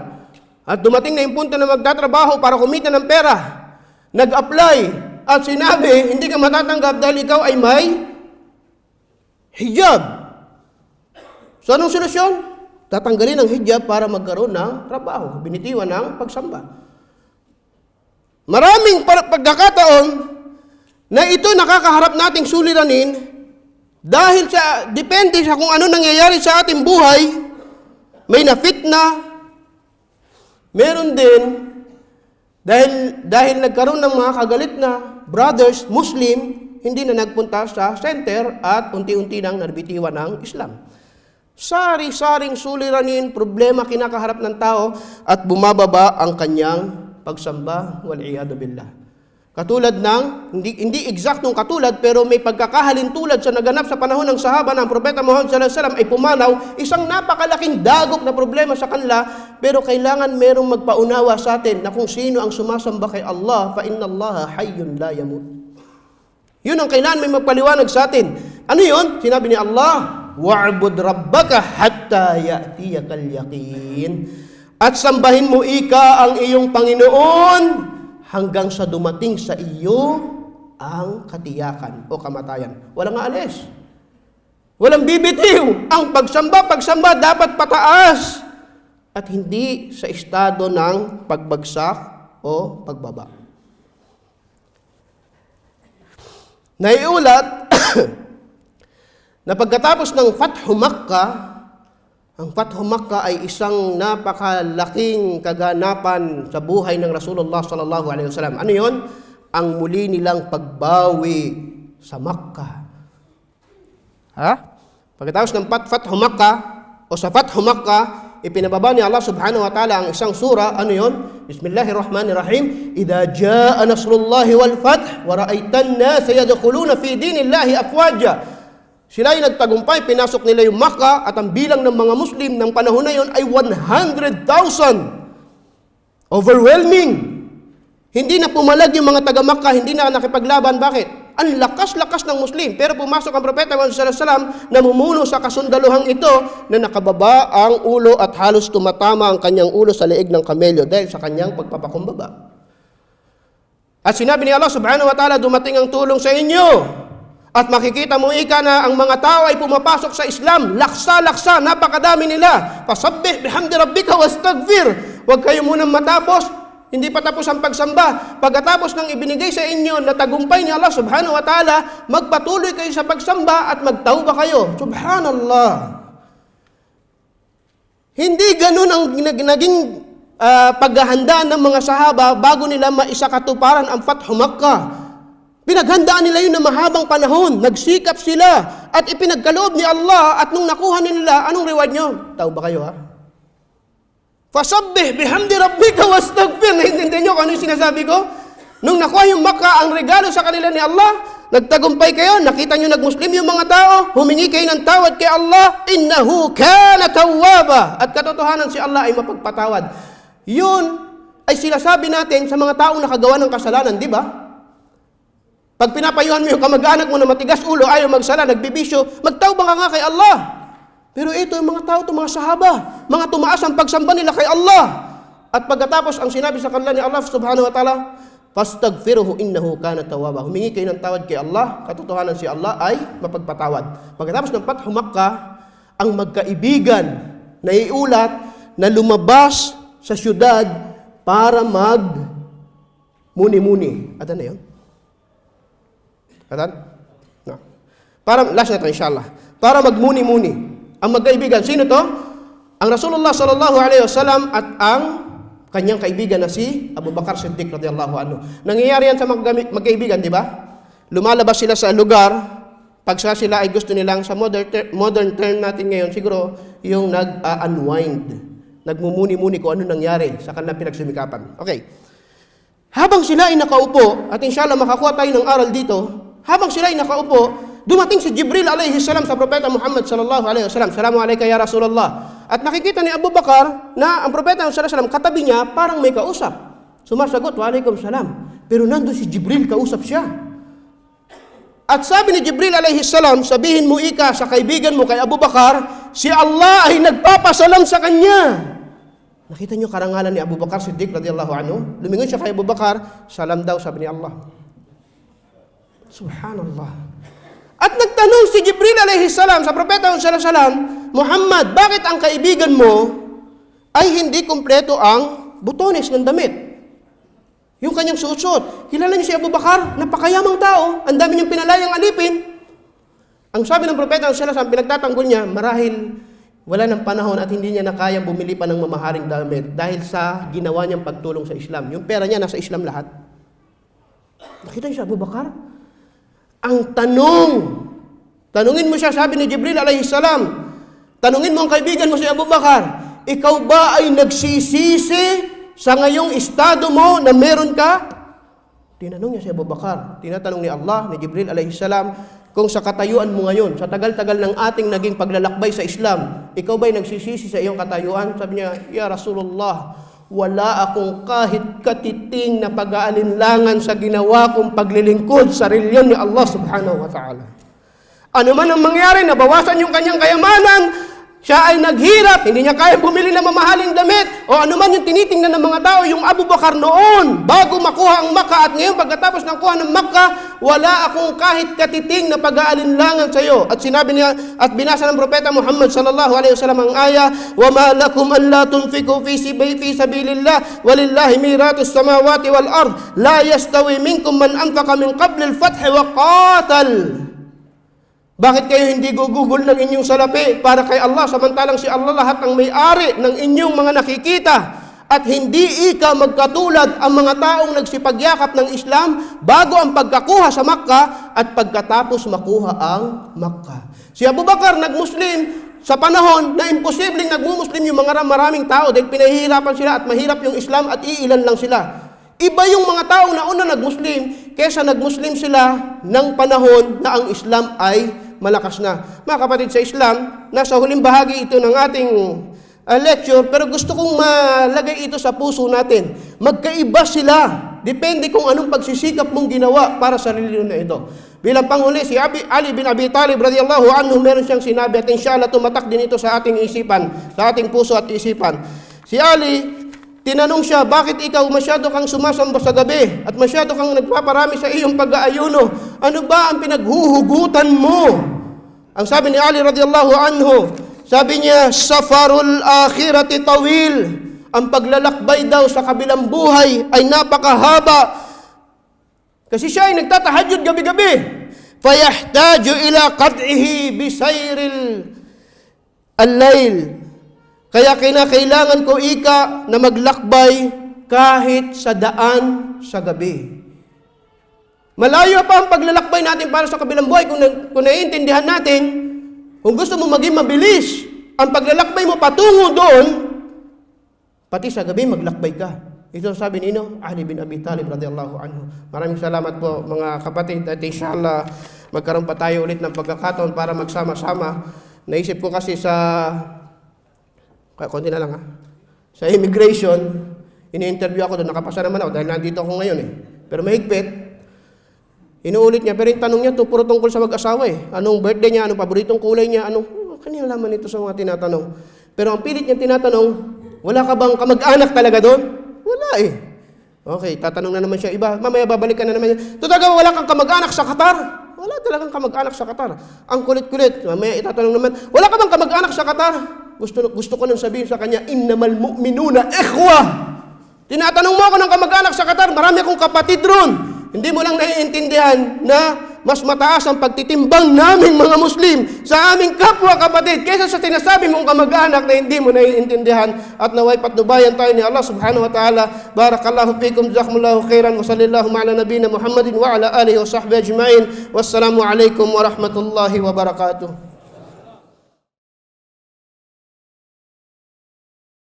at dumating na yung punto na magtatrabaho para kumita ng pera. Nag-apply at sinabi, hindi ka matatanggap dahil ikaw ay may hijab. So anong solusyon? Tatanggalin ang hijab para magkaroon ng trabaho. Binitiwan ng pagsamba. Maraming pagkakataon na ito nakakaharap nating suliranin dahil depende sa kung ano nangyayari sa ating buhay. May na-fitna. Meron din, dahil nagkaroon ng mga kagalit na brothers, Muslim, hindi na nagpunta sa center at unti-unti nang narbitiwan ng Islam. Sari-saring suliranin, problema kinakaharap ng tao at bumababa ang kanyang pagsamba, wal-iyadu billah. Katulad ng, hindi eksaktong katulad, pero may pagkakahalin tulad sa naganap sa panahon ng sahaba ng propeta Muhammad sallallahu alaihi wasallam ay pumanaw, isang napakalaking dagok na problema sa kanila, pero kailangan merong magpaunawa sa atin na kung sino ang sumasamba kay Allah, fa inna Allah hayyun la yamut. Yun ang kailangan may magpaliwanag sa atin. Ano yun? Sinabi ni Allah, wa'bud rabbaka hatta ya'tiyakal yaqin. At sambahin mo ika ang iyong Panginoon hanggang sa dumating sa iyo ang katiyakan o kamatayan. Walang aalis. Walang bibitiw. Ang pagsamba dapat pataas at hindi sa estado ng pagbagsak o pagbaba. Naiulat na pagkatapos ng Fathu Makkah, ang Fathu Makkah ay isang napakalaking kaganapan sa buhay ng Rasulullah sallallahu alaihi wasallam. Ano 'yon? Ang muli nilang pagbawi sa Makkah. Pagkatapos ng Fathu Makkah o sa Fathu Makkah, ipinababa ni Allah subhanahu wa ta'ala ang isang sura. Ano 'yon? Bismillahirrahmanirrahim. Idza jaa nasrullahi wal fath wa ra'aitan nasa yadkhuluna fi dinillahi afwaja. Sila ay nagtagumpay, pinasok nila yung Makkah at ang bilang ng mga Muslim ng panahon na yon ay 100,000. Overwhelming. Hindi na pumalag yung mga taga-Makkah, hindi na nakipaglaban. Bakit? Ang lakas-lakas ng Muslim. Pero pumasok ang propeta Muhammad sallallahu alaihi wasallam, namumuno sa kasundaluhang ito na nakababa ang ulo at halos tumatama ang kanyang ulo sa leeg ng kamelyo dahil sa kanyang pagpapakumbaba. At sinabi ni Allah subhanahu wa ta'ala, dumating ang tulong sa inyo. At makikita mo ika na ang mga tao ay pumapasok sa Islam, laksa-laksa, napakadami nila. Fasabbih bihamdi rabbika wastaghfir. Huwag kayo munang matapos, hindi pa tapos ang pagsamba. Pagkatapos ng ibinigay sa inyo na tagumpay ni Allah subhanahu wa ta'ala, magpatuloy kayo sa pagsamba at magtauba kayo. Subhanallah. Hindi ganun ang naging paghahanda ng mga sahaba bago nila maisakatuparan ang Fathu Makkah. Pinaghandaan nila yun na mahabang panahon. Nagsikap sila at ipinagkaloob ni Allah at nung nakuha nila, anong reward nyo? Tao ba kayo ha? Fasabbih bihamdi rabbika wastaghfir. Naintindihan nyo kung ano yung sinasabi ko? Nung nakuha yung Makkah, ang regalo sa kanila ni Allah, nagtagumpay kayo, nakita nyo nagmuslim yung mga tao, humingi kayo ng tawad kay Allah, innahu kana tawwaba. At katotohanan si Allah ay mapagpatawad. Yun ay sinasabi natin sa mga taong nakagawa ng kasalanan, di ba? Pag pinapayuhan mo yung kamag-anak mo na matigas ulo, ayaw magsala, nagbibisyo, magtawbang ka nga kay Allah. Pero ito yung mga tao, mga sahaba, mga tumaas ang pagsamba nila kay Allah. At pagkatapos, ang sinabi sa kanila ni Allah subhanahu wa ta'ala, fastaghfiruhu innahu kana tawwaba. Humingi kayo ng tawad kay Allah, katotohanan si Allah ay mapagpatawad. Pagkatapos ng Fathu Makkah, ang magkaibigan na iulat na lumabas sa syudad para muni-muni. At ano yun? Atan? No. Para, last na ito inshallah. Para magmuni-muni. Ang magkaibigan, sino to? Ang Rasulullah sallallahu alaihi wasallam at ang kanyang kaibigan na si Abu Bakar Siddiq radhiyallahu anhu. Nangyayari yan sa magkaibigan, di ba? Lumalabas sila sa lugar, pag sila ay gusto nilang, sa modern term natin ngayon, siguro yung nag-unwind. Nagmumuni-muni kung ano nangyari sa kanilang pinagsumikapan. Okay. Habang sila ay nakaupo, at inshallah makakuha tayo ng aral dito, habang sila ay nakaupo, dumating si Jibril alayhi salam sa Propeta Muhammad sallallahu alaihi wasallam. Salamu alayka ya Rasulullah. At nakikita ni Abu Bakar na ang Propeta sallallahu alaihi wasallam katabi niya parang may kausap. Sumasagot, wa alaikum salam. Pero nandun si Jibril, kausap siya. At sabi ni Jibril alayhi salam, sabihin mo ika sa kaibigan mo kay Abu Bakar, si Allah ay nagpapasalam sa kanya. Nakita niyo karangalan ni Abu Bakar Siddiq radhiyallahu anhu? Lumingon siya kay Abu Bakar, salam daw, sabi ni Allah. Subhanallah. At nagtanong si Jibril alayhi salam sa Propeta sallallahu alaihi wasallam, Muhammad, bakit ang kaibigan mo ay hindi kumpleto ang butones ng damit? Yung kanyang suot-suot. Kilala niyo si Abu Bakar, napakayamang tao, ang dami niyang pinalayang alipin. Ang sabi ng Propeta sallallahu alaihi wasallam, pinagtatanggol niya, marahil wala ng panahon at hindi niya na kayang bumili pa ng mamahaling damit dahil sa ginawa niyang pagtulong sa Islam. Yung pera niya nasa Islam lahat. Nakita niyo si Abu Bakar? Ang tanungin mo siya, sabi ni Jibril alayhi salam, tanungin mo ang kaibigan mo si Abu Bakar, ikaw ba ay nagsisisi sa ngayong estado mo na meron ka? Tinanong niya si Abu Bakar, tinatanong ni Allah, ni Jibril alayhi salam, kung sa katayuan mo ngayon, sa tagal-tagal ng ating naging paglalakbay sa Islam, ikaw ba ay nagsisisi sa iyong katayuan? Sabi niya, ya Rasulullah, wala akong kahit katiting na pag-aalinlangan sa ginawa kong paglilingkod sa reliyon ni Allah subhanahu wa ta'ala. Ano man ang mangyari, nabawasan yung kanyang kayamanan, siya ay naghirap, hindi niya kaya bumili ng mamahaling damit, o ano man yung tinitingnan ng mga tao, yung Abu Bakar noon, bago makuha ang Makkah, at ngayon pagkatapos ng kuha ng Makkah, wala akong kahit katiting na pag-aalinlangan sa iyo. At sinabi niya, at binasa ng Propeta Muhammad sallallahu alaihi wasallam ang aya, وَمَا لَكُمْ أَنْ لَا تُنْفِقُوا فِي سَبِيلِ اللَّهِ وَلِلَّهِ مِيرَاثُ السَّمَاوَاتِ وَالْأَرْضِ لَا يَسْتَوِي مِنْكُمْ مَنْ أَنْفَقَ مِنْ قَبْلِ الْفَتْحِ وَقَاتَلَ. Bakit kayo hindi gugugol ng inyong salapi para kay Allah, samantalang si Allah lahat ang may-ari ng inyong mga nakikita? At hindi ika magkatulad ang mga taong nagsipagyakap ng Islam bago ang pagkakuha sa Makkah at pagkatapos makuha ang Makkah. Si Abu Bakar nagmuslim sa panahon na imposibleng nagmumuslim yung mga maraming tao dahil pinahihirapan sila at mahirap yung Islam at iilan lang sila. Iba yung mga taong nauna nagmuslim kaysa nagmuslim sila ng panahon na ang Islam ay malakas na. Mga kapatid sa Islam, nasa huling bahagi ito ng ating lecture, pero gusto kong malagay ito sa puso natin. Magkaiba sila. Depende kung anong pagsisikap mong ginawa para sa reliyon na ito. Bilang panghuli, si Ali bin Abi Talib radhiyallahu anhu, meron siyang sinabi at inshallah tumatak din ito sa ating isipan, sa ating puso at isipan. Si Ali, tinanong siya, bakit ikaw masyado kang sumasamba sa gabi at masyado kang nagpaparami sa iyong pag-aayuno? Ano ba ang pinaghuhugutan mo? Ang sabi ni Ali radhiyallahu anhu, sabi niya, safarul akhirati tawil. Ang paglalakbay daw sa kabilang buhay ay napakahaba. Kasi siya ay nagtatahajjud gabi-gabi. Fayahtaju ila qad'ihi bisayril al-layl. Kaya kinakailangan ko ika na maglakbay kahit sa daan sa gabi. Malayo pa ang paglalakbay natin para sa kabilang buhay kung naiintindihan natin, kung gusto mo maging mabilis, ang paglalakbay mo patungo doon, pati sa gabi maglakbay ka. Ito sabi nino, Ali bin Abi Talib radhiyallahu anhu. Maraming salamat po mga kapatid at inshallah magkaroon pa tayo ulit ng pagkakataon para magsama-sama. Naisip ko kasi konti na lang sa immigration, ini-interview ako doon, nakapasa naman ako dahil nandito ako ngayon Pero mahigpit, inuulit niya, pero yung tanong niya, puro tungkol sa mag-asawa Anong birthday niya, anong paboritong kulay niya, kanina laman ito sa mga tinatanong. Pero ang pilit niya tinatanong, wala ka bang kamag-anak talaga doon? Wala Okay, tatanong na naman siya iba, mamaya babalikan na naman niya. Talaga wala kang kamag-anak sa Qatar? Wala talagang kamag-anak sa Qatar. Ang kulit-kulit, mamaya itatanong naman, wala ka bang kamag-anak sa Qatar? Gusto ko nang sabihin sa kanya, innamal mu'minuna ikhwa. Tinatanong mo ako ng kamag-anak sa Qatar, marami akong kapatid ron. Hindi mo lang naiintindihan na mas mataas ang pagtitimbang naming mga Muslim sa aming kapwa kapatid kaysa sa sinasabi mong kamag-anak na hindi mo naiintindihan at naway patnubayan tayo ni Allah subhanahu wa ta'ala. Barakallahu fikum, jazakumullahu khairan, wa sallallahu ala nabina Muhammadin wa ala alihi wa sahbihi ajma'in. Wassalamu alaikum wa rahmatullahi wa barakatuh.